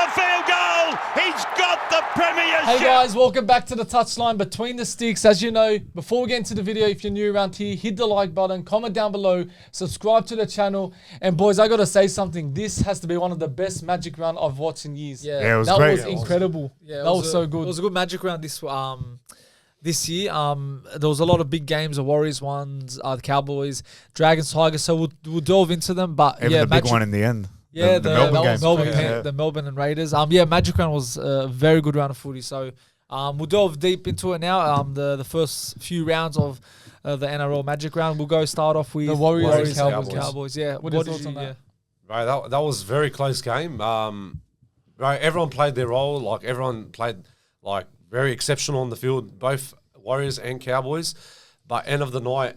the field goal. He's got the premiership. Hey guys, welcome back to the Touchline Between the Sticks. As you know, before we get into the video, if you're new around here, hit the like button, comment down below, subscribe to the channel. And boys, I gotta say something. This has to be one of the best Magic round I've watched in years. Yeah, it was that great. was incredible. Yeah, that was so good. It was a good Magic round this year. There was a lot of big games, the Warriors ones, the Cowboys, Dragons, Tigers. So we'll delve into them. But Even yeah, the big Magic, one in the end. yeah, the Melbourne game. the Melbourne and Raiders. Yeah, Magic round was a very good round of footy. So we'll delve deep into it now. The first few rounds of the NRL Magic round. We'll go start off with The Warriors and Cowboys. Yeah, What are your thoughts on that? Right, that was a very close game. Right, everyone played their role. Like everyone played like very exceptional on the field, both Warriors and Cowboys. But end of the night,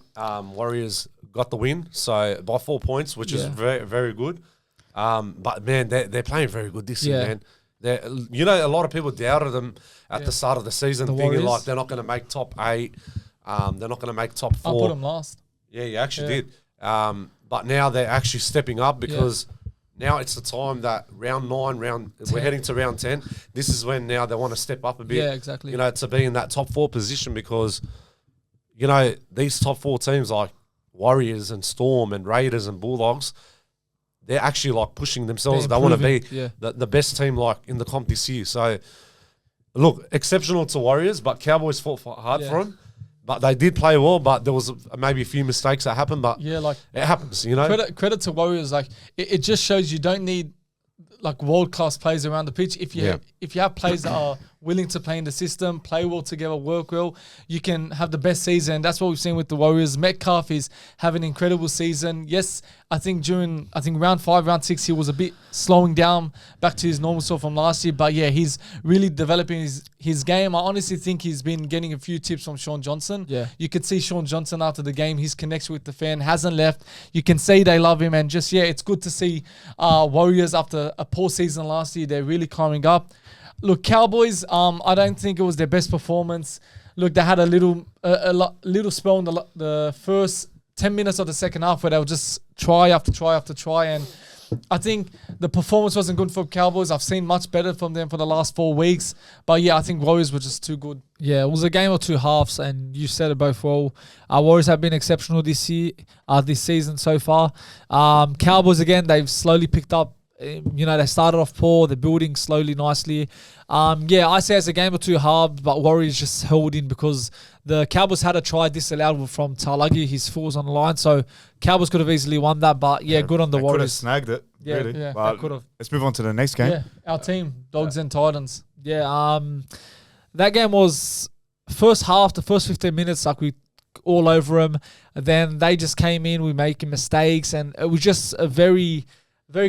Warriors got the win, so by 4 points, which is very, very good. But man, they're playing very good this year, man. A lot of people doubted them at the start of the season, thinking Warriors. like they're not going to make top 8. They're not going to make top 4. I put them last. Yeah, you actually did. But now they're actually stepping up because now it's the time that round 9, we're heading to round 10. This is when now they want to step up a bit. Yeah, exactly. To be in that top 4 position because, these top 4 teams like Warriors and Storm and Raiders and Bulldogs, they're actually like pushing themselves. They want to be the best team like in the comp this year. So, look, exceptional to Warriors, but Cowboys fought hard for them. But they did play well, but there was maybe a few mistakes that happened. But it happens, Credit to Warriors. Like it just shows you don't need like world class players around the pitch. If you have players that are willing to play in the system, play well together, work well, you can have the best season. That's what we've seen with the Warriors. Metcalf is having an incredible season. Yes, I think during round 5, round 6, he was a bit slowing down back to his normal self from last year. But yeah, he's really developing his game. I honestly think he's been getting a few tips from Sean Johnson. Yeah, you could see Sean Johnson after the game. His connection with the fan hasn't left. You can see they love him, and it's good to see Warriors after a poor season last year. They're really climbing up. Look, Cowboys, I don't think it was their best performance. Look, they had a little spell in the first 10 minutes of the second half where they would just try after try after try. And I think the performance wasn't good for Cowboys. I've seen much better from them for the last 4 weeks. But yeah, I think Warriors were just too good. Yeah, it was a game of 2 halves, and you said it both well. Our Warriors have been exceptional this season so far. Cowboys, again, they've slowly picked up. They started off poor. They're building slowly, nicely. I say it's a game of 2 halves, but Warriors just held in because the Cowboys had a try disallowed from Talagi. His foot was on the line, so Cowboys could have easily won that. But good on the Warriors. Could have snagged it. Really. Yeah, but could have. Let's move on to the next game. Yeah, our team, Dogs and Titans. Yeah, that game was first half, the first 15 minutes, like we all over them. Then they just came in, we making mistakes, and it was just a very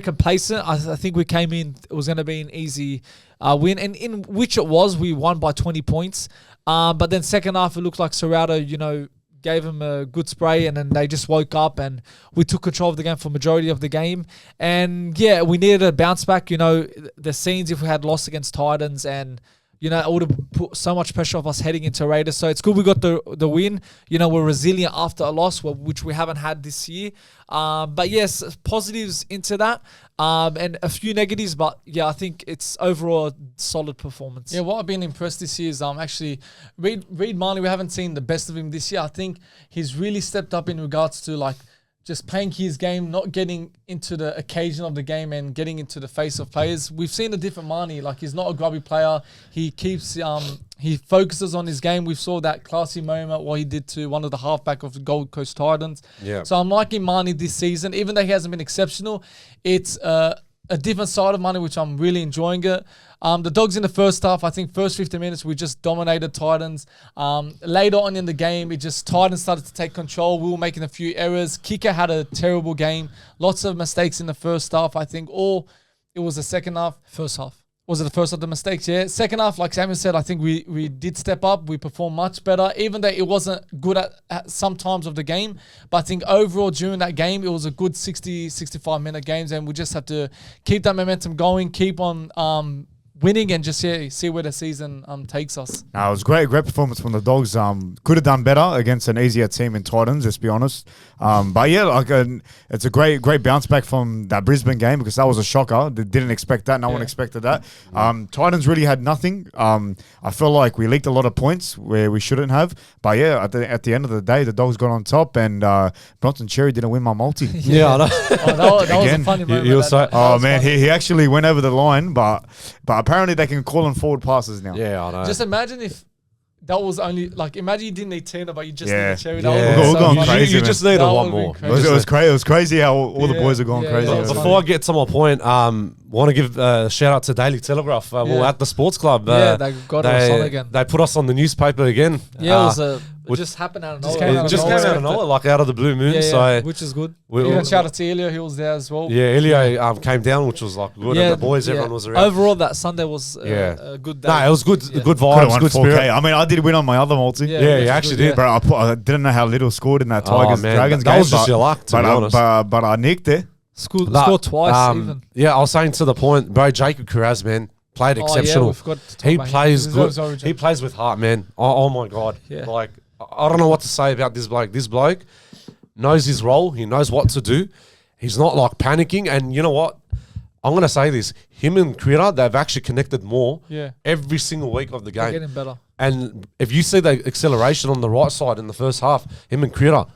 complacent. I think we came in, it was going to be an easy win, and in which it was. We won by 20 points. But then second half, it looked like Serrato, gave them a good spray, and then they just woke up, and we took control of the game for majority of the game. And yeah, we needed a bounce back. The scenes if we had lost against Titans, and it would have put so much pressure off us heading into Raiders. So it's good we got the win. We're resilient after a loss, which we haven't had this year. But yes, positives into that, and a few negatives. But yeah, I think it's overall a solid performance. Yeah, what I've been impressed this year is actually Reid Marnie. We haven't seen the best of him this year. I think he's really stepped up in regards to like just playing his game, not getting into the occasion of the game and getting into the face of players. We've seen a different Marnie. Like, he's not a grubby player. He keeps, he focuses on his game. We saw that classy moment what he did to one of the halfback of the Gold Coast Titans. Yeah. So I'm liking Marnie this season. Even though he hasn't been exceptional, it's a different side of Marnie, which I'm really enjoying it. The Dogs in the first half, I think first 50 minutes, we just dominated Titans. Later on in the game, Titans started to take control. We were making a few errors. Kicker had a terrible game. Lots of mistakes in the first half, I think. Or it was the second half. First half. Was it the first of the mistakes? Yeah. Second half, like Samuel said, I think we did step up. We performed much better, even though it wasn't good at some times of the game. But I think overall during that game, it was a good 60, 65-minute games, and we just have to keep that momentum going, keep on winning and just see where the season takes us. No, it was great performance from the Dogs. Could have done better against an easier team in Titans, let's be honest. But yeah, it's a great bounce back from that Brisbane game because that was a shocker. They didn't expect that. No one expected that. Titans really had nothing. I feel like we leaked a lot of points where we shouldn't have. But yeah, at the end of the day, the Dogs got on top, and Bronson Cherry didn't win my multi. Yeah, I know. That was a funny moment. He actually went over the line, but apparently they can call on forward passes now. Yeah, I know. Just imagine if that was only imagine you didn't need Tina, but you just Yeah. need Cherry. Yeah. We're going crazy, You man. just needed That one would've more. been It was crazy how all the Yeah. boys are going Yeah, crazy. yeah, over it's there. Before I get to my point, want to give a shout out to Daily Telegraph. We were at the sports club. They got us on again. They put us on the newspaper again. Yeah, it just happened out of Just nowhere. came It just came out of nowhere, like out of the blue moon. So which is good. Shout out to Ilya, he was there as well. yeah, Elio came down, which was like good. And the boys, everyone was around. Overall, that Sunday was a good day. No, it was good. Yeah. Good Could have vibes, won good 4K. spirit. I mean, I did win on my other multi. Yeah, Yeah, which you is actually good, did. Bro, I didn't know how little scored in that Oh, Tigers man, Dragons that game. was just your luck, to be honest. But I nicked it. Scored That, twice even. Yeah, I was saying to the point, bro. Jacob Carraz, man, played exceptional. we forgot to talk He about him. plays He good. deserves origin. He plays with heart, man. Oh my god. Yeah. Like I don't know what to say about this bloke. This bloke knows his role. He knows what to do. He's not like panicking. And you know what? I'm gonna say this: him and Krira, they've actually connected more. Yeah. Every single week of the They're game. getting better. And if you see the acceleration on the right side in the first half, him and Krira,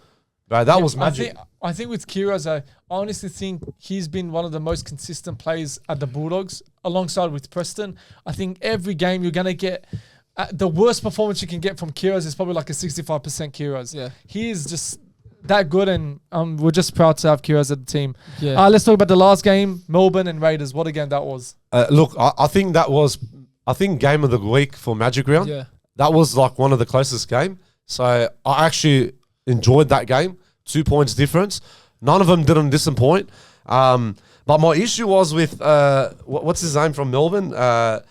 bro, that was magic. I think with Kyrgios, I honestly think he's been one of the most consistent players at the Bulldogs, alongside with Preston. I think every game you're gonna get the worst performance you can get from Kyrgios is probably like a 65% Kyrgios. Yeah. He is just that good, and we're just proud to have Kyrgios at the team. Yeah. Let's talk about the last game, Melbourne and Raiders. What a game that was. Look, I think that was, game of the week for Magic Round. Yeah. That was like one of the closest game. So I actually enjoyed that game. 2 points difference. None of them didn't disappoint. But my issue was with what's his name from Melbourne? Falago.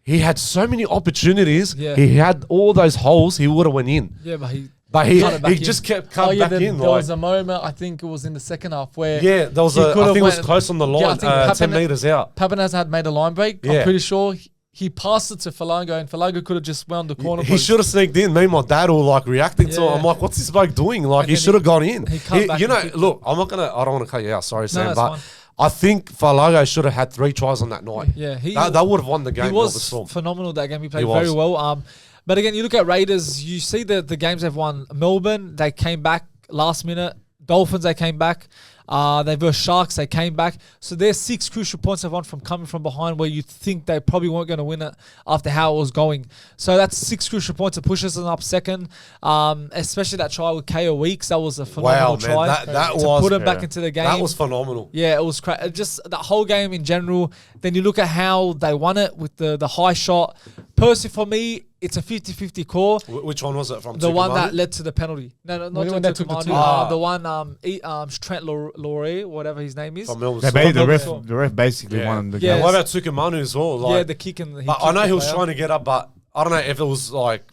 He had so many opportunities. Yeah. He had all those holes. He would have went in. Yeah, but But he Cut it back in. just kept cutting back in. There was a moment, I think it was in the second half, where There was he I could've think it was went- close on the line, Yeah, I think 10 meters out. Papenhuyzen had made a line break. Yeah. I'm pretty sure he passed it to Falago, and Falago could have just wound the corner. He post. should have sneaked in. Me and my dad were like reacting to it. Yeah. I'm like, what's this bloke doing? Like, And he then should have gone in. he cut back You and know, kicked look, I don't want to cut you out. Sorry, Sam. that's But fine. I think Falago should have had 3 tries on that night. Yeah, That would have won the game. he Melbourne was Storm. phenomenal that game. He played He very was. well. But again, you look at Raiders, you see the games they've won. Melbourne, they came back last minute. Dolphins, they came back. They versed Sharks, they came back. So there's 6 crucial points they've won from coming from behind, where you think they probably weren't going to win it after how it was going. So that's 6 crucial points to push us up second. Especially that try with KO Weeks. That was a phenomenal Wow, man. try. That to was put him back into the game. That was phenomenal. Yeah, it was just that whole game in general. Then you look at how they won it with the high shot. Personally, for me, it's a 50-50 call. Which one was it from? The one Tukumani? that led to the penalty. No, not When they took the Tukumani. two. The one, Trent Laurie, whatever his name is. From Melbourne The Storm. ref basically Yeah. won the Yeah. game. What about Tukumani as well? Like, Yeah, the kick and but I know he was trying to get up, but I don't know if it was like,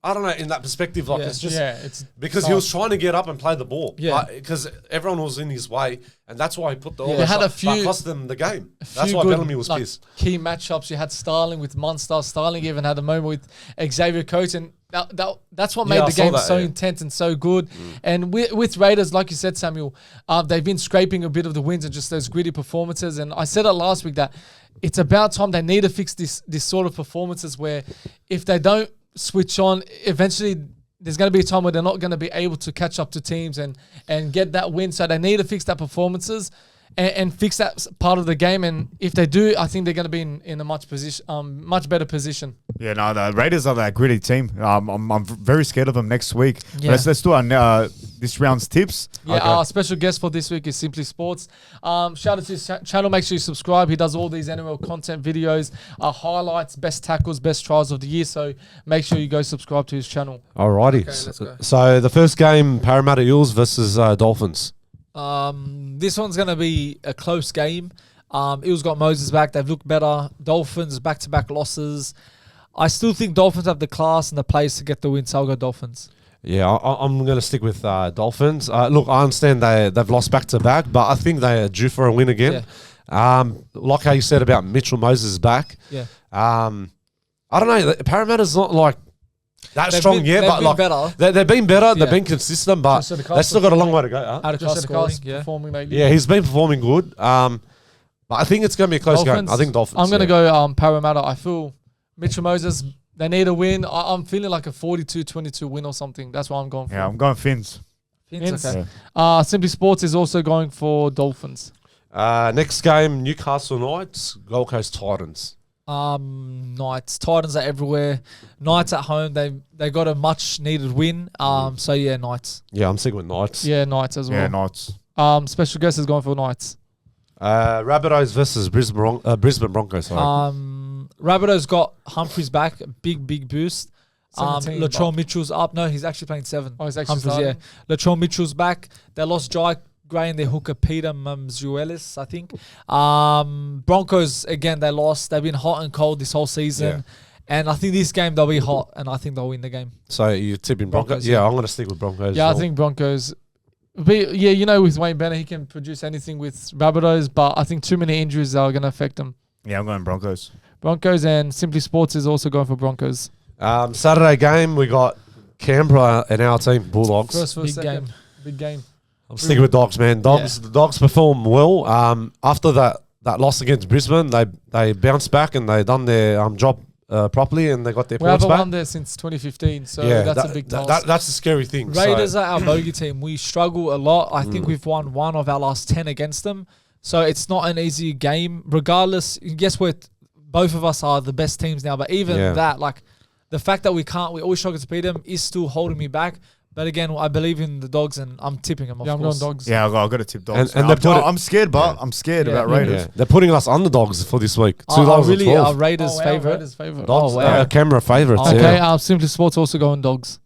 I don't know, in that perspective, like Yeah. it's just it's because he was trying to get up and play the ball. Yeah. Because everyone was in his way, and that's why he put the They had a few- that cost them the game. That's few why good, Bellamy was like, pissed. key matchups. You had Starling with Munster. Starling even had a moment with Xavier Coates, and that's what made Yeah, I the saw game that, so yeah. intense and so good. And with Raiders, like you said, Samuel, they've been scraping a bit of the wins and just those gritty performances. And I said it last week that it's about time they need to fix this sort of performances where if they don't switch on, eventually there's going to be a time where they're not going to be able to catch up to teams and get that win. So they need to fix that performances and fix that part of the game. And if they do, I think they're going to be in a much better position. Yeah, no, the Raiders are that gritty team. I'm very scared of them next week. Yeah. Let's do our this round's tips. Yeah, our special guest for this week is Simply Sports. Shout out to his channel. Make sure you subscribe. He does all these NRL content videos, highlights, best tackles, best tries of the year. So make sure you go subscribe to his channel. Alrighty. let's go. So the first game, Parramatta Eels versus Dolphins. This one's going to be a close game. Eels got Moses back. They've looked better. Dolphins, back-to-back losses. I still think Dolphins have the class and the place to get the win, so I'll go Dolphins. Yeah, I'm going to stick with Dolphins. Look, I understand they've lost back-to-back, but I think they are due for a win again. Like how you said about Mitchell Moses back. Yeah. I don't know. Parramatta's not like that They've strong been- yet, they've but been like better. they've been better. Yeah. They've been consistent, but Just at the they've still got a long way to go. Out of Just class at the scoring, cast yeah. performing lately. Yeah, he's been performing good. But I think it's going to be a close game. I think Dolphins. I'm going to go Parramatta. I feel Mitchell Moses, they need a win. I'm feeling like a 42-22 win or something. That's what I'm going for. Yeah, I'm going Finns. Vince. Okay. Simply Sports is also going for Dolphins. Next game, Newcastle Knights, Gold Coast Titans. Knights. Titans are everywhere. Knights at home. They got a much needed win. So yeah, Knights. Yeah, I'm sticking with Knights. Yeah, Knights as well. Yeah, Knights. Special guest is going for Knights. Rabbitohs versus Brisbane Broncos. Sorry. Rabbitohs got Humphreys back. Big boost. 17, Latrell but- Mitchell's up. No, he's actually playing 7. Oh, he's actually Humphreys, starting? yeah. Latrell Mitchell's back. They lost Jai Gray and their hooker Peter Mamzuelis, I think. Broncos, again, they lost. They've been hot and cold this whole season. And I think this game they'll be hot, and I think they'll win the game. So you're tipping Broncos? Broncos, Yeah, yeah. I'm going to stick with Broncos. Yeah, as I well. think Broncos. But yeah, you know, with Wayne Bennett, he can produce anything with Rabbitohs, but I think too many injuries are going to affect him. Yeah, I'm going Broncos. Broncos, and Simply Sports is also going for Broncos. Saturday game, we got Canberra and our team, Bulldogs. First for a Big second. game. Big game. I'm sticking with Dogs, man. The Dogs perform well. After that loss against Brisbane, they bounced back and they done their job properly, and they got their We points haven't back. won there since 2015, so Yeah, that's that- a big that- task. that's the scary thing. Raiders So, are our bogey team. We struggle a lot. I think we've won 1 of our last 10 against them. So it's not an easy game. Regardless, guess what? Both of us are the best teams now. But even Yeah. that, like the fact that we always struggle to beat them is still holding me back. But again, I believe in the Dogs and I'm tipping them, of Yeah, I'm course. going Dogs. Yeah, I've got to tip Dogs. And I'm, they put it- I'm scared, but I'm scared Yeah. about Yeah. Raiders. yeah, they're putting us underdogs for this week. Are $2 really and our 12. Raiders' Oh, wow, favourite? Raiders' favourite. Dogs, Oh, wow. Canberra favourites. Okay, Yeah. Simply Sports also going Dogs.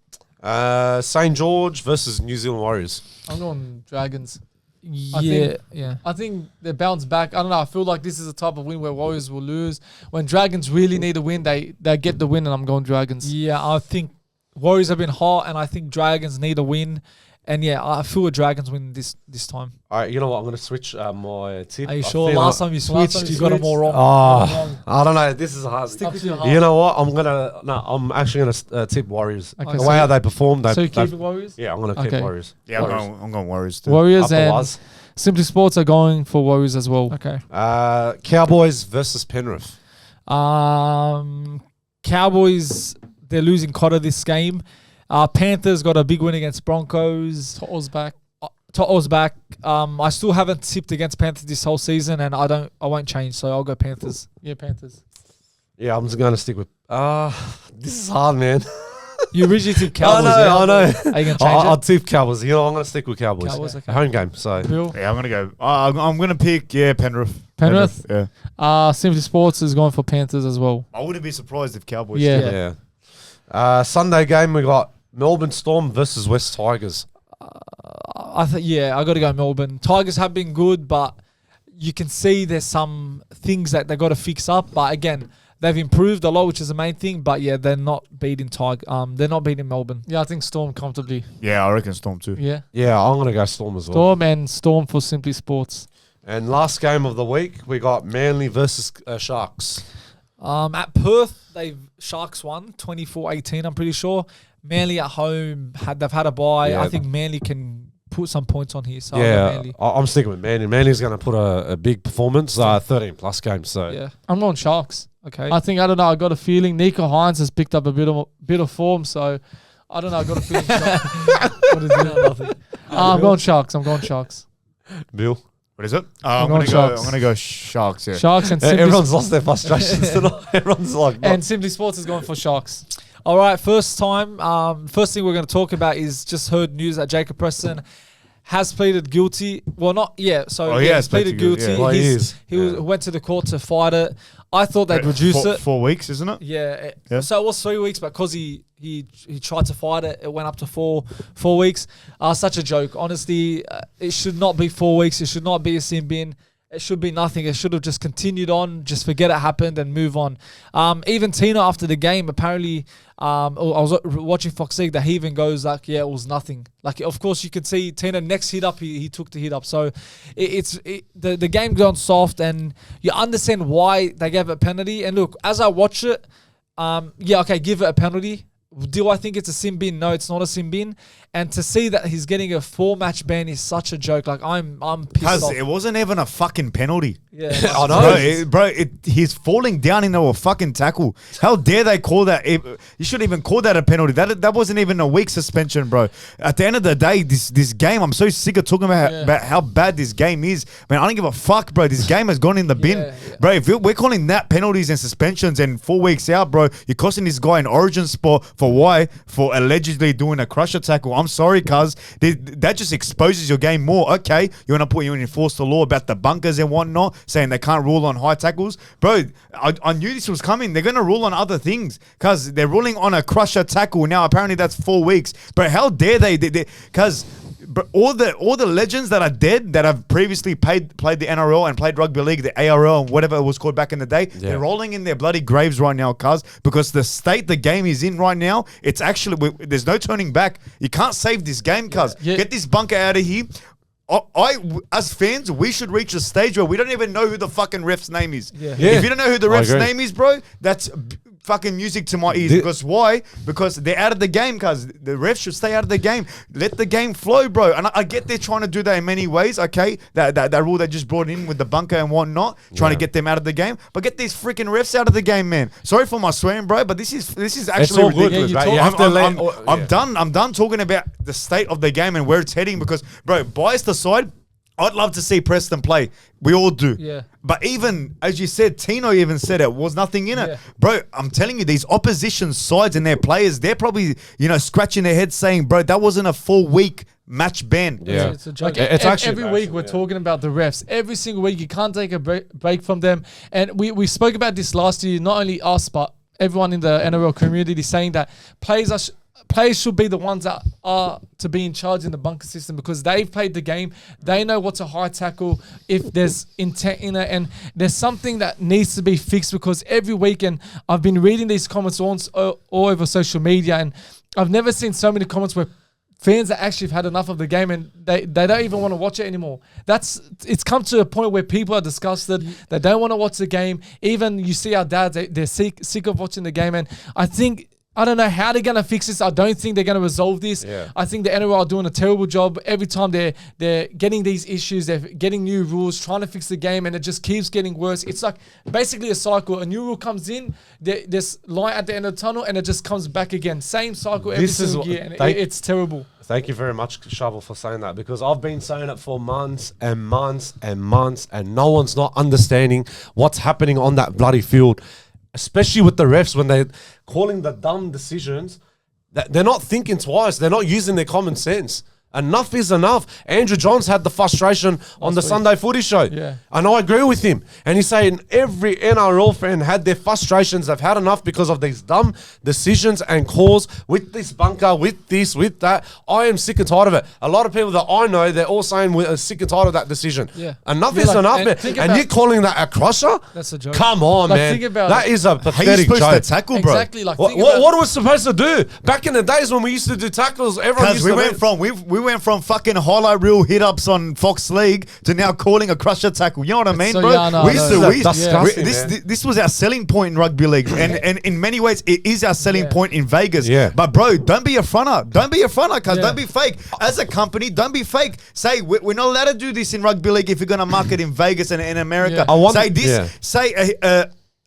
St George versus New Zealand Warriors. I'm going Dragons. Yeah, yeah. I think they bounce back. I don't know. I feel like this is a type of win where Warriors will lose. When Dragons really need a win, they get the win, and I'm going Dragons. Yeah, I think Warriors have been hot, and I think Dragons need a win. And yeah, I feel a Dragons win this time. All right, you know what? I'm going to switch my tip. Are you I sure? feel Last like- time you switched, time you you got them switched. all wrong. Oh, I don't know. This is hard. Stick with your heart. You know what? I'm actually gonna tip Warriors. Okay, the so way you- how they perform, So you keep they've- it Warriors? yeah, I'm gonna keep Okay. Warriors. Yeah, Warriors. I'm going Warriors too. Warriors Up the and Waz. Simply Sports are going for Warriors as well. Okay. Cowboys versus Penrith. Cowboys, they're losing Cotter this game. Panthers got a big win against Broncos. Toto's back. Toto's back. I still haven't tipped against Panthers this whole season, and I won't change, so I'll go Panthers. Yeah, Panthers. Yeah, I'm just gonna stick with. This is hard, man. You originally tipped Cowboys. I know. Are you gonna change I'll it? tip Cowboys. You know, I'm gonna stick with Cowboys. Cowboys, okay. Home game. So Bill. Yeah, I'm gonna go. I'm gonna pick Penrith. Penrith? Yeah. Simply Sports is going for Panthers as well. I wouldn't be surprised if Cowboys. Yeah. did. yeah. Sunday game we got Melbourne Storm versus West Tigers. I got to go Melbourne. Tigers have been good, but you can see there's some things that they got to fix up. But again, they've improved a lot, which is the main thing. But yeah, they're not beating They're not beating Melbourne. Yeah, I think Storm comfortably. Yeah, I reckon Storm too. Yeah. Yeah, I'm gonna go Storm as well. Storm and Storm for Simply Sports. And last game of the week we got Manly versus Sharks. At Perth, Sharks won 24-18. I'm pretty sure. Manly at home they've had a bye. Yeah. I think Manly can put some points on here. So I'll go Yeah, Manly. I'm sticking with Manly. Manly's going to put a big performance, 13 plus games. So Yeah. I'm going Sharks. Okay. I don't know. I got a feeling Nico Hines has picked up a bit of form, so I don't know. I got a feeling. What is it? Nothing. I'm going Sharks. I'm going Sharks. Bill, What is it? I'm I'm going gonna go. Sharks. I'm gonna go Sharks. Yeah. Sharks and Simply everyone's lost their frustrations tonight. Everyone's like, and Simply Sports is going for Sharks. All right, first time. First thing we're going to talk about is just heard news that Jacob Preston has pleaded guilty. Well, not yet. So he yeah, has he's pleaded pleaded guilty, guilty. yeah. Well, he He's- is. He was, Yeah. went to the court to fight it. I thought they'd reduce it. 4 weeks, isn't it? Yeah. Yeah. So it was 3 weeks, but because he tried to fight it, it went up to four weeks. Such a joke. Honestly, it should not be 4 weeks. It should not be a sin bin. it should be nothing. It should have just continued on, just forget it happened and move on. Even Tino after the game, apparently, I was watching Fox League, that he even goes like, yeah, it was nothing. Like, of course, you could see Tino next hit up, he took the hit up. So the game gone soft, and you understand why they gave it a penalty. And look, as I watch it, give it a penalty. Do I think it's a sin bin? No, it's not a sin bin. And to see that he's getting a 4-match ban is such a joke. Like, I'm pissed off. It wasn't even a fucking penalty. Yeah, I know. He's falling down into a fucking tackle. How dare they call that? You shouldn't even call that a penalty. That wasn't even a week suspension, bro. At the end of the day, this game, I'm so sick of talking about how bad this game is. Man, I don't give a fuck, bro. This game has gone in the bin. Yeah. Bro, if we're calling that penalties and suspensions and 4 weeks out, bro, you're costing this guy an origin spot for why? For allegedly doing a crusher tackle. I'm sorry, cuz. That just exposes your game more. Okay, you want to put you in enforce the law about the bunkers and whatnot, saying they can't rule on high tackles. Bro, I knew this was coming. They're going to rule on other things because they're ruling on a crusher tackle. Now, apparently that's 4 weeks. But how dare they? Because all the legends that are dead that have previously played the NRL and played rugby league, the ARL and whatever it was called back in the day, they're rolling in their bloody graves right now, cuz, because the state the game is in right now, it's actually, there's no turning back. You can't save this game, cuz. Get this bunker out of here. As fans, we should reach a stage where we don't even know who the fucking ref's name is. If you don't know who the ref's name is, bro, that's fucking music to my ears. Because why? Because they're out of the game, cuz. The refs should stay out of the game. Let the game flow, bro. And I get they're trying to do that in many ways, okay? That rule they just brought in with the bunker and whatnot, trying to get them out of the game. But get these freaking refs out of the game, man. Sorry for my swearing, bro, but this is actually ridiculous. I'm done talking about the state of the game and where it's heading because, bro, bias aside, I'd love to see Preston play. We all do. Yeah. But even, as you said, Tino even said it, was nothing in it. Yeah. Bro, I'm telling you, these opposition sides and their players, they're probably, scratching their heads saying, bro, that wasn't a 4-week match ban. Yeah. It's a joke. It's actually every week we're talking about the refs. Every single week, you can't take a break from them. And we spoke about this last year, not only us, but everyone in the NRL community saying that players should be the ones that are to be in charge in the bunker system because they've played the game. They know what's a high tackle, if there's intent in it. And there's something that needs to be fixed because every weekend I've been reading these comments all over social media and I've never seen so many comments where fans that actually have had enough of the game and they don't even want to watch it anymore. It's come to a point where people are disgusted. They don't want to watch the game. Even you see our dads, they're sick of watching the game. And I don't know how they're going to fix this. I don't think they're going to resolve this. Yeah. I think the NRL are doing a terrible job. Every time they're getting these issues, they're getting new rules, trying to fix the game, and it just keeps getting worse. It's like basically a cycle. A new rule comes in, there's light at the end of the tunnel, and it just comes back again. Same cycle every single year, and it's terrible. Thank you very much, Shovel, for saying that because I've been saying it for months and months and months, and no one's not understanding what's happening on that bloody field. Especially with the refs when they're calling the dumb decisions, they're not thinking twice. They're not using their common sense. Enough is enough. Andrew Johns had the frustration on the Sunday Footy Show. Yeah. And I agree with him. And he's saying every NRL fan had their frustrations. They've had enough because of these dumb decisions and calls with this bunker, with this, with that. I am sick and tired of it. A lot of people that I know, they're all saying we're sick and tired of that decision. Yeah. Enough is enough, man. And you're calling that a crusher? That's a joke. Come on, man. That is a pathetic joke. How are you supposed to tackle, bro? Exactly. Like, what are we supposed to do? Back in the days when we used to do tackles, everyone used to... We went from fucking highlight reel hit ups on Fox League to now calling a crusher tackle. You know what I mean, bro? This was our selling point in rugby league, and in many ways it is our selling point in Vegas. Yeah. But bro, don't be a fronter. Don't be a fronter, cuz don't be fake. As a company, don't be fake. Say we're not allowed to do this in rugby league if you're gonna market in Vegas and in America. Say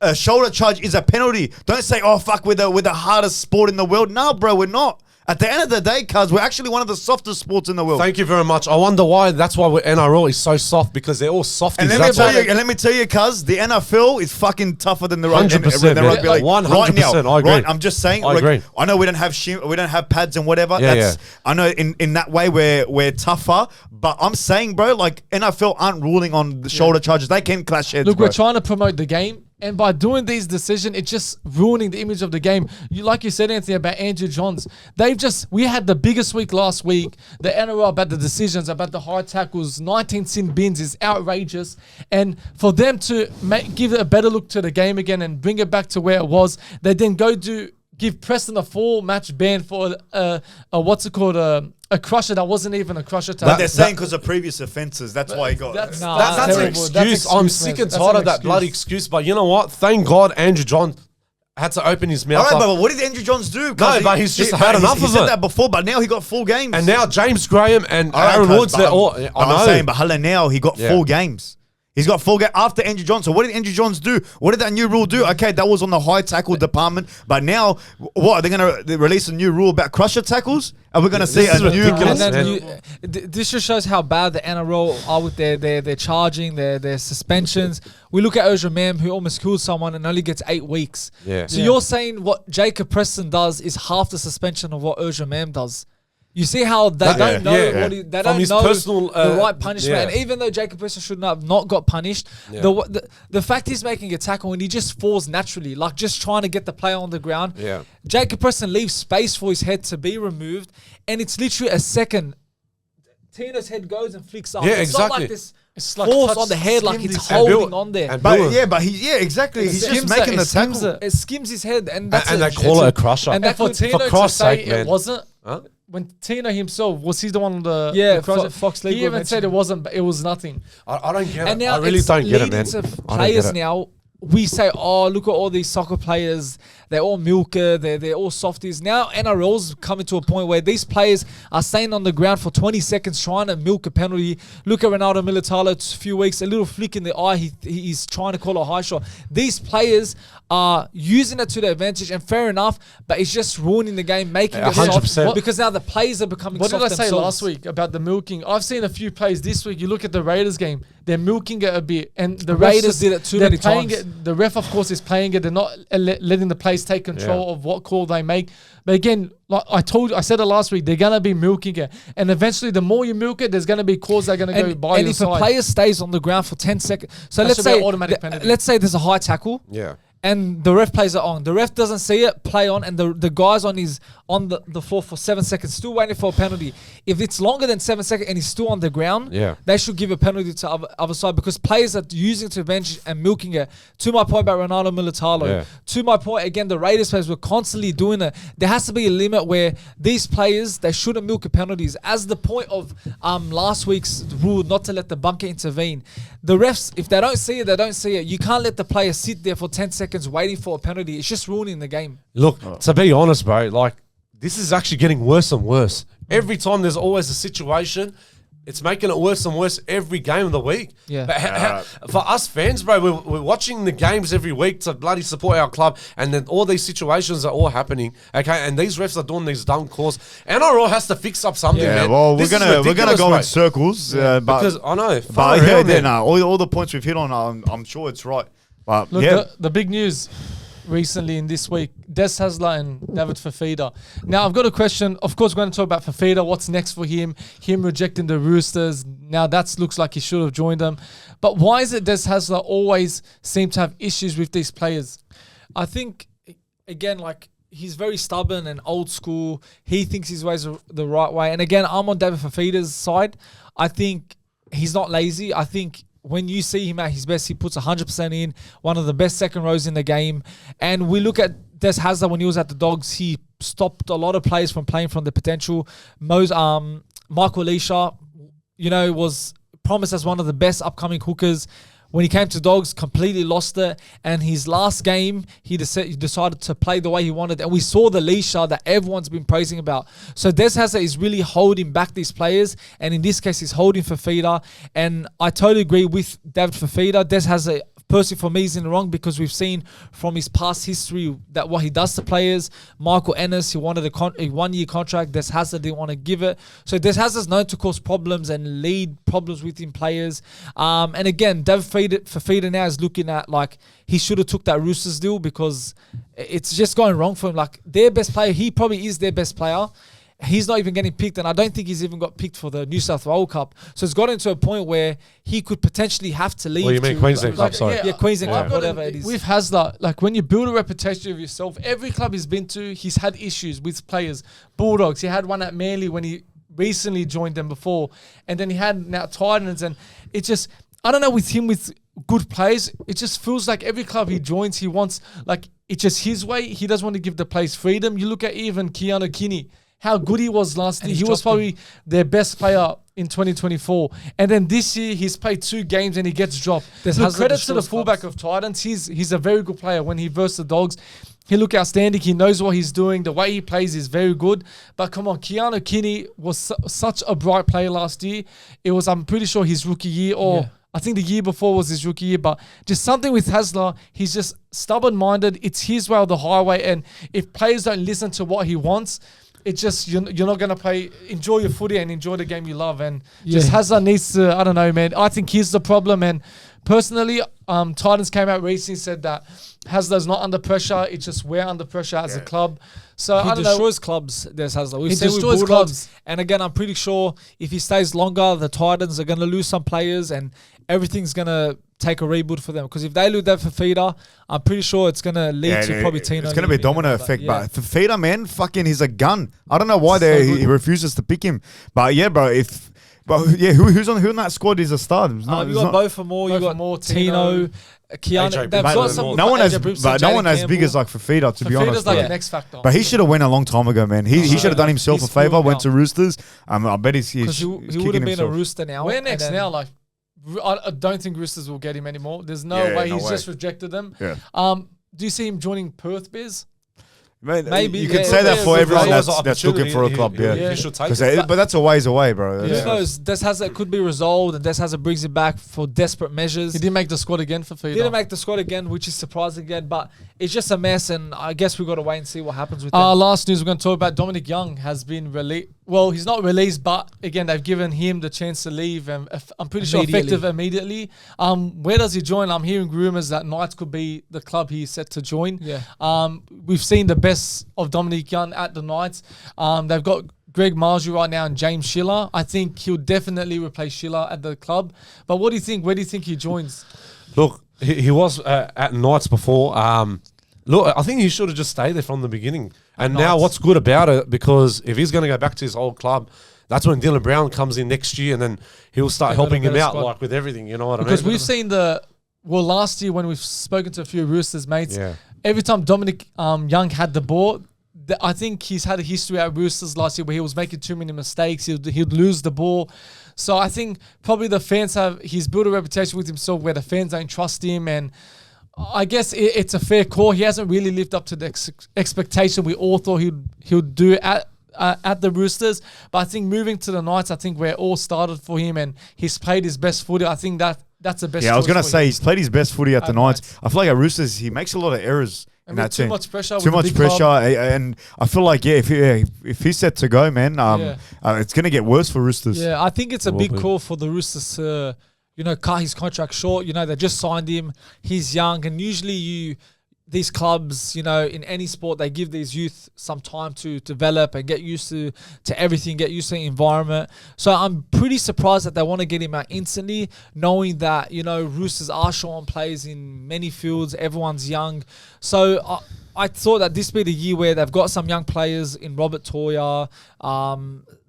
a shoulder charge is a penalty. Don't say, oh fuck, we're the hardest sport in the world. No, bro, we're not. At the end of the day, cuz, we're actually one of the softest sports in the world. Thank you very much. I wonder why. That's why NRL is so soft, because they're all softies. And let me tell you, cuz, the NFL is fucking tougher than the rugby league. 100%. I agree. Right, I'm just saying. I agree. I know we don't have pads and whatever. I know in that way we're tougher, but I'm saying, bro, like NFL aren't ruling on the shoulder charges. They can clash heads. Look, we're trying to promote the game. And by doing these decisions, it's just ruining the image of the game. Like you said, Anthony, about Andrew Johns. We had the biggest week last week. The NRL about the decisions, about the high tackles, 19 sin bins is outrageous. And for them to give it a better look to the game again and bring it back to where it was, they then give Preston a 4-match ban for a crusher that wasn't even a crusher tackle. But they're saying because of previous offences, that's why he got. That's That's an terrible. excuse. That's I'm excuse, sick mate. and That's tired an of that excuse. bloody excuse. But you know what? Thank God Andrew John had to open his All mouth right, up. but what did Andrew Johns do? No, but he's just had enough he of said it. that before, but now he got 4 games. And now James Graham and All right, Aaron cuz, Woods, but they're I'm- all. but I know. I'm saying, but Haller now he got Yeah. 4 games. He's got 4 games after Andrew Johns. So what did Andrew Johns do? What did that new rule do? Okay, that was on the high tackle department. But now, what, are they going to release a new rule about crusher tackles? Are we going to see This is a new... ridiculous. And then man. this just shows how bad the NRL are with their charging, their suspensions. We look at Ozra Mam, who almost killed someone and only gets 8 weeks. Yeah. So you're saying what Jacob Preston does is half the suspension of what Ozra Mam does. You see how they don't know what they From don't his know personal, the right punishment. yeah. And even though Jacob Preston should have not got punished, the fact he's making a tackle and he just falls naturally, like just trying to get the player on the ground. Yeah. Jacob Preston leaves space for his head to be removed, and it's literally a second. Tino's head goes and flicks up. Yeah, It's not like exactly. this It's like force touch- on the head, like skimmed it's his head. holding on there. And But Bill- yeah, but exactly. He's just making the skims tackle. it. It skims his head, and that's And they call it a crusher. And And that for could, Tino to Christ's say sake, it man. wasn't, Huh? when Tino himself, was he the one on the Yeah, the crusher? Fox League He were even said it mentioned. wasn't, but it was nothing. I don't get and it. now I really it's don't get it, man. leading to I don't players get it. now. We say, oh, look at all these soccer players. They're all milker. They're all softies. Now NRL's coming to a point where these players are staying on the ground for 20 seconds trying to milk a penalty. Look at Ronaldo Militalo, a few weeks, a little flick in the eye. He's trying to call a high shot. These players are using it to their advantage, and fair enough, but it's just ruining the game, making it 100%. soft, because now the players are becoming What soft did I say themselves. last week about the milking? I've seen a few plays this week. You look at the Raiders game; they're milking it a bit, and the refs Raiders did it too they're many playing times. It, the ref, of course, is playing it. They're not letting the players take control of what call they make. But again, like I said it last week, they're gonna be milking it, and eventually, the more you milk it, there's gonna be calls that are gonna go by and your if side. a player stays on the ground for 10 seconds, so That let's should be an say automatic penalty. let's say there's a high tackle, Yeah. and the ref plays it on. The ref doesn't see it, play on, and the guy's on the floor for 7 seconds, still waiting for a penalty. If it's longer than 7 seconds and he's still on the ground, they should give a penalty to other side, because players are using it to advantage and milking it. To my point about Ronaldo Militalo, to my point again, the Raiders players were constantly doing it. There has to be a limit where these players, they shouldn't milk penalties. As the point of last week's rule not to let the bunker intervene, the refs, if they don't see it, they don't see it. You can't let the player sit there for 10 seconds waiting for a penalty. It's just ruining the game. Look, to be honest, bro, like, this is actually getting worse and worse. Every time there's always a situation, it's making it worse and worse every game of the week. Yeah. But for us fans, bro, we're watching the games every week to bloody support our club, and then all these situations are all happening, okay? And these refs are doing these dumb calls. NRL has to fix up something, Yeah, man. well, This we're is gonna ridiculous, go in mate. circles, but Because I know, but far yeah, around, man. all the points we've hit on, I'm sure it's right. But Look, yeah, the big news recently in this week, Des Hasler and David Fifita. Now, I've got a question. Of course, we're going to talk about Fifita. What's next for him? Him rejecting the Roosters. Now, that looks like he should have joined them. But why is it Des Hasler always seem to have issues with these players? I think, again, like, he's very stubborn and old school. He thinks his way's the right way. And again, I'm on David Fifita's side. I think he's not lazy. I think when you see him at his best, he puts 100% in, one of the best second rows in the game. And we look at Des Hasler when he was at the Dogs, he stopped a lot of players from playing from the potential. Michael Elisha, was promised as one of the best upcoming hookers. When he came to Dogs, completely lost it. And his last game, he decided to play the way he wanted. And we saw the Leisha that everyone's been praising about. So Des Hasler is really holding back these players. And in this case, he's holding Fifita. And I totally agree with David Fifita. Des Hasler, personally for me, is in the wrong, because we've seen from his past history that what he does to players. Michael Ennis, he wanted a 1-year contract. Des Hasler didn't want to give it. So Des Hasler's known to cause problems and lead problems within players. And again, David Fifita now is looking at, like, he should have took that Roosters deal, because it's just going wrong for him. Like, their best player, he probably is their best player. he's not even getting picked, and I don't think he's even got picked for the New South Wales Cup. So it's gotten to a point where he could potentially have to leave. Well, you mean Queensland Cup, sorry. Yeah, Queensland Yeah. Cup, whatever it is. With Hasler, like when you build a reputation of yourself, every club he's been to, he's had issues with players. Bulldogs, he had one at Manly when he recently joined them before, and then he had now Titans, and it just, I don't know, with him, with good players, it just feels like every club he joins, he wants, like, it's just his way. He doesn't want to give the players freedom. You look at even Keanu Kinney, how good he was last year. He was probably their best player in 2024. And then this year, he's played 2 games and he gets dropped. Look, credit to the fullback of Titans. He's a very good player. When he versus the Dogs, he looked outstanding. He knows what he's doing. The way he plays is very good. But come on, Keanu Kinney was such a bright player last year. It was, I'm pretty sure, his rookie year, or I think the year before was his rookie year. But just something with Hasler, he's just stubborn-minded. It's his way or the highway. And if players don't listen to what he wants, it's just, you're not going to enjoy your footy and enjoy the game you love. And just Hasler needs to, I don't know, man. I think he's the problem. And personally, Titans came out recently and said that Hasler's not under pressure. It's just we're under pressure as a club. So He I don't know. destroys clubs, there's Hasler. We've He seen with destroys Bulldogs. clubs. And again, I'm pretty sure if he stays longer, the Titans are going to lose some players and everything's going to take a reboot for them. Because if they lose that Fifita, I'm pretty sure it's going to lead to probably Tino. It's going to be a domino effect. But Fifita, man, fucking, he's a gun. I don't know why he refuses to pick him. But yeah, bro, who's on that squad is a star? You got both for more. You got more, Tino, Keanu. AJ They've got some. no one AJ as Brimson, but no Jaden one as big Campbell. as like Fifita, to be honest. Fifita's like bro. an X factor. But he should have went a long time ago, man. He should have done himself He's a favor. still Went to young. Roosters. I bet he's Because he would kicking have been himself. a Rooster now. Where and next then- now? Like, I don't think Roosters will get him anymore. There's no Yeah, way. no He's way. just rejected them. Yeah. Do you see him joining Perth Bears? Man, Maybe, you can yeah. say that Yeah, for good everyone value. that's looking for a club. Yeah, He should take 'Cause it. but that's a ways away, bro. Who knows? Des Hasler could be resolved, and Des Hasler brings him back for desperate measures. He didn't make the squad again for Fifita. Didn't make the squad again, which is surprising again, but it's just a mess, and I guess we've got to wait and see what happens with them. Last news we're going to talk about, Dominic Young has been released. Well, he's not released, but again, they've given him the chance to leave, and I'm pretty sure effective immediately. Where does he join? I'm hearing rumours that Knights could be the club he's set to join. Yeah. We've seen the best of Dominic Young at the Knights. They've got Greg Marju right now and James Schiller. I think he'll definitely replace Schiller at the club. But what do you think? Where do you think he joins? Look, he was at Knights before. Look, I think he should have just stayed there from the beginning. And now Knights. what's good about it, because if he's going to go back to his old club, that's when Dylan Brown comes in next year, and then he'll start They've got a helping him better out, squad. like with everything, you know what Because I mean? we've seen last year when we've spoken to a few Roosters mates, Yeah. every time Dominic Young had the ball, I think he's had a history at Roosters last year where he was making too many mistakes. He'd lose the ball. So I think probably the fans he's built a reputation with himself where the fans don't trust him, and I guess it's a fair call. He hasn't really lived up to the expectation we all thought he'd do at the Roosters. But I think moving to the Knights, I think we're all started for him, and he's played his best footy. I think that's the best. Yeah, I was choice gonna for say him. he's played his best footy at the At Knights. Knights. I feel like at Roosters he makes a lot of errors in And that with too team. much pressure. Too with a much big pressure, club. and I feel like if he's set to go, man, it's gonna get worse for Roosters. Yeah, I think it's a Will big be. call for the Roosters to, cut his contract short. They just signed him. He's young, and usually these clubs, in any sport, they give these youth some time to develop and get used to everything, get used to the environment. So I'm pretty surprised that they want to get him out instantly, knowing that, Roosters are showing plays in many fields. Everyone's young. So I thought that this be the year where they've got some young players in Robert Toya,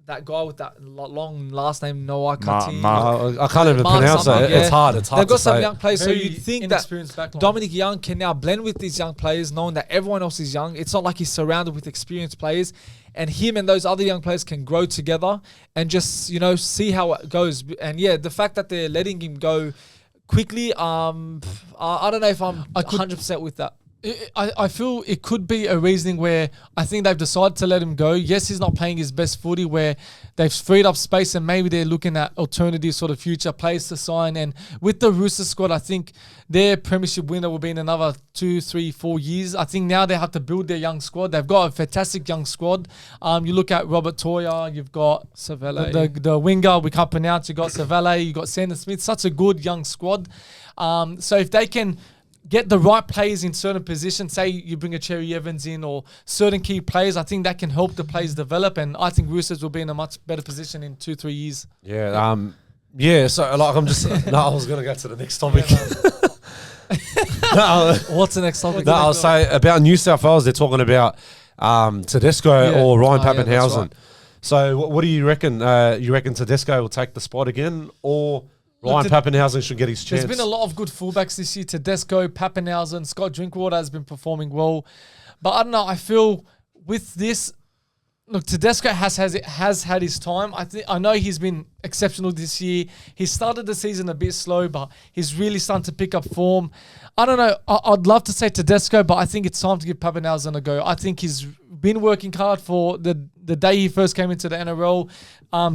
that guy with that long last name, Noah Kati. I can't even Mark pronounce something, it. yeah. It's hard. It's hard They've got to some say. young players, so Very you'd think that inexperienced backline. Dominic Young can now blend with these young players, knowing that everyone else is young. It's not like he's surrounded with experienced players, and him and those other young players can grow together and just see how it goes. And yeah, the fact that they're letting him go quickly, I don't know if I'm 100% with that. I feel it could be a reasoning where I think they've decided to let him go. Yes, he's not playing his best footy, where they've freed up space and maybe they're looking at alternative sort of future players to sign. And with the Roosters squad, I think their premiership winner will be in another 2, 3, 4 years. I think now they have to build their young squad. They've got a fantastic young squad. You look at Robert Toya, you've got Savelle. the winger we can't pronounce. You've got Savelle, you've got Sanders Smith. Such a good young squad. So if they can get the right players in certain positions. Say you bring a Cherry Evans in or certain key players. I think that can help the players develop, and I think Roosters will be in a much better position in 2-3 years. Yeah. Yeah. So like, I'm just. No, I was gonna go to the next topic. What's the next topic? No, I'll say about New South Wales. They're talking about Tedesco or Ryan Yeah, that's Papenhuyzen. right. So what do you reckon? You reckon Tedesco will take the spot again, or Ryan Papenhuyzen should get his chance? There's been a lot of good fullbacks this year. Tedesco, Papenhuyzen, Scott Drinkwater has been performing well. But I don't know. I feel with this, look, Tedesco has had his time. I know he's been exceptional this year. He started the season a bit slow, but he's really starting to pick up form. I don't know. I'd love to say Tedesco, but I think it's time to give Papenhuyzen a go. I think he's been working hard for the day he first came into the NRL,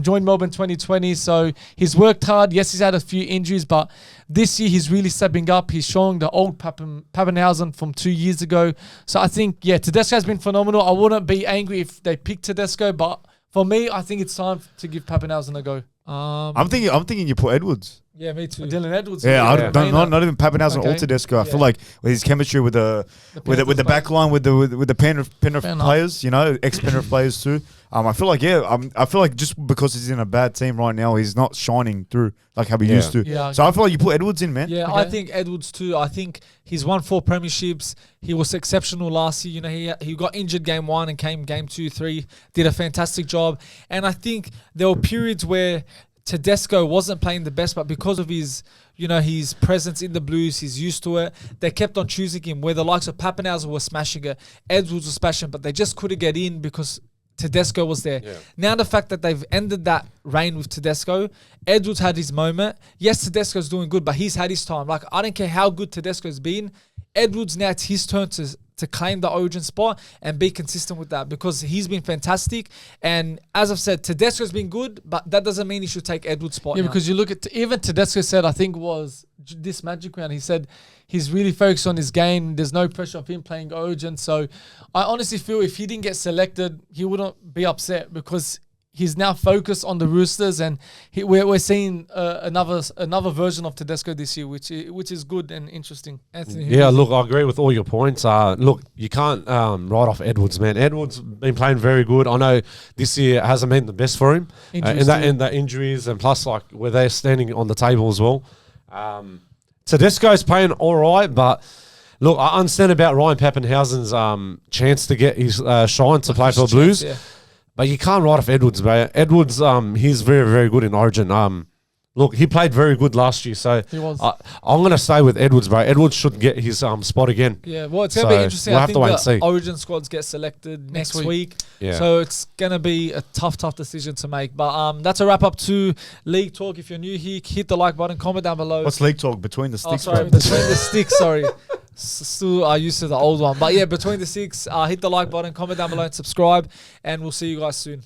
joined Melbourne 2020. So he's worked hard. Yes, he's had a few injuries, but this year he's really stepping up. He's showing the old Papenhuyzen from 2 years ago. So I think, yeah, Tedesco has been phenomenal. I wouldn't be angry if they picked Tedesco, but for me, I think it's time to give Papenhuyzen a go. I'm thinking you put Edwards. Yeah, me too. Dylan Edwards. Yeah, not even Papenhuyzen or Tedesco. I feel like with his chemistry with the back line with the Penrith players, ex-Penrith players too. I feel like I feel like just because he's in a bad team right now, he's not shining through like how he used to. Yeah, so I feel like you put Edwards in, man. Yeah, I think Edwards too. I think he's won 4 premierships. He was exceptional last year. He got injured game 1 and came game 2, 3. Did a fantastic job. And I think there were periods where Tedesco wasn't playing the best, but because of his presence in the Blues, he's used to it. They kept on choosing him, where the likes of Papenhuyzen were smashing it, Edwards was smashing, but they just couldn't get in because Tedesco was there. Yeah. Now the fact that they've ended that reign with Tedesco, Edwards had his moment. Yes, Tedesco's doing good, but he's had his time. Like, I don't care how good Tedesco's been. Edwards, now it's his turn to claim the Origin spot and be consistent with that, because he's been fantastic. And as I've said, Tedesco's been good, but that doesn't mean he should take Edwards' spot. Yeah, now. because you look at even Tedesco said, I think was this Magic Round, he said he's really focused on his game. There's no pressure of him playing Origin. So I honestly feel if he didn't get selected, he wouldn't be upset, because he's now focused on the Roosters, and we're seeing another version of Tedesco this year, which is good and interesting. Anthony, yeah, look, I agree with all your points. Look, you can't write off Edwards, man. Edwards been playing very good. I know this year hasn't been the best for him, in the injuries, and plus like where they're standing on the table as well. Tedesco's playing all right, but look, I understand about Ryan Papenhuyzen's chance to get his shine to play for the Blues. Yeah. But you can't write off Edwards, bro. Edwards, he's very, very good in Origin. Look, he played very good last year, so He was. I'm going to stay with Edwards, bro. Edwards should get his spot again. Yeah, well, it's going to be interesting. We'll I have think to wait the and see. Origin squads get selected next week. Yeah. So it's going to be a tough decision to make. But that's a wrap up to League Talk. If you're new here, hit the like button, comment down below. What's League Talk? Between the sticks? Between the sticks, sorry. Still are used to the old one. But yeah, between the sticks, hit the like button, comment down below and subscribe. And we'll see you guys soon.